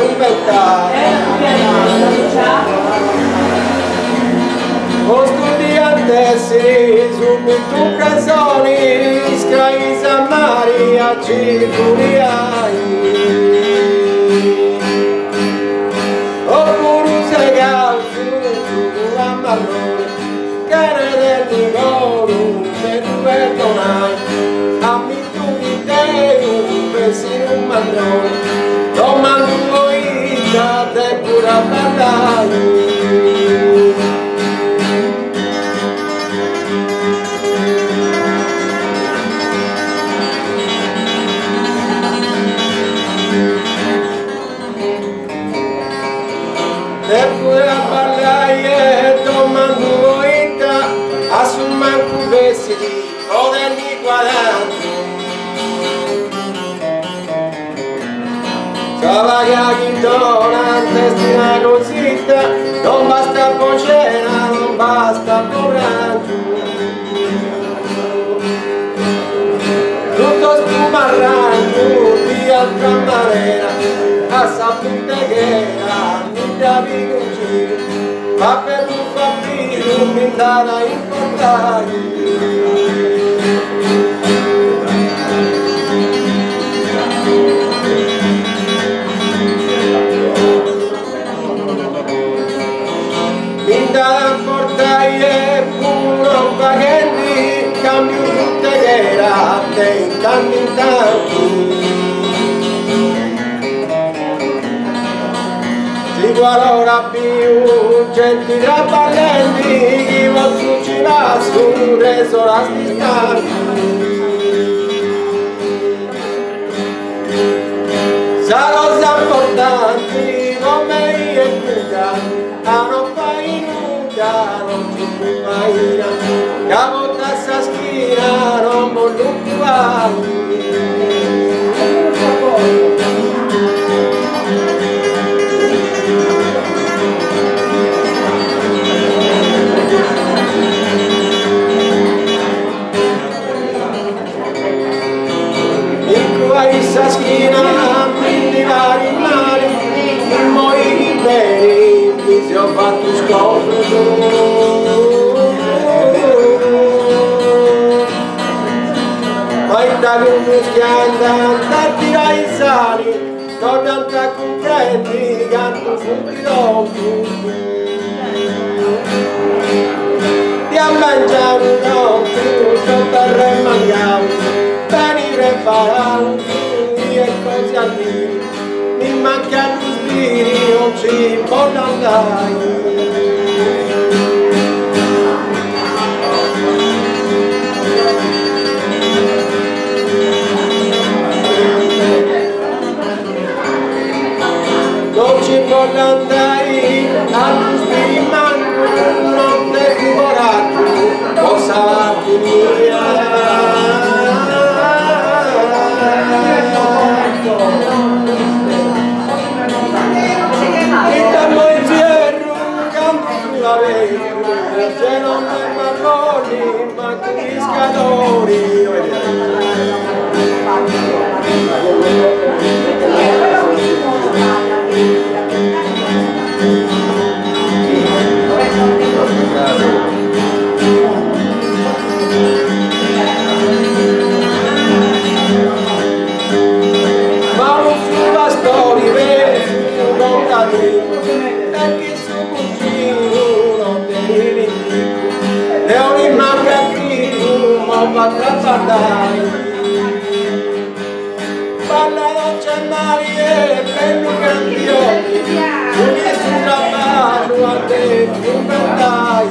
un ventaglio. O studiante si subito canzoni, scaisa Maria ci furiai. O curuse gausu, la marrone, che ne del rigoro, per perdonai. Amico di te, un pensiero un mandone, domando ita te pura battaglia. Eppure a parlare domando ita a sul manco vestiti o degli guadagni. Cavaglia donna testina cosita, non basta pocena, non basta coraggio. Tutto spumarraggio di altra manera, a sapute che era mi cugino, ma per un bambino mi dava importante. Mi dava portaie puro paghetti, cambio tutte che era te in tanti. Qualora più gentili appallenti, chi vostro ci va su reso la distanza. Sarò importanti come io e nuda, a non fai nuda, non ci puoi fare, capo tassa schina, non voglio più. Questa schina, quindi vari mali, in moi bene, mi si ho fatto scoprire. Poi da lungo schianta, da tirare i sali, tornano tra contenti, canto fuori d'occhio. Ti ha mangiato un occhio, sotto il re mangiato. Preparare e cose a dire, mi mancano spiriti, non ci può andare. Non ci può andare, allo spirito manco, non te coraggio, cosa finire. Se non mi marroni, ma tu mi scadori. Ma non sulla storia, vedi, non capisco, perché sono cugino, non te ne dico. E ogni manca qui, ma va a parlare. Parla non c'è male, bello grandi occhi, tu mi sulla mano a te, tu per dare.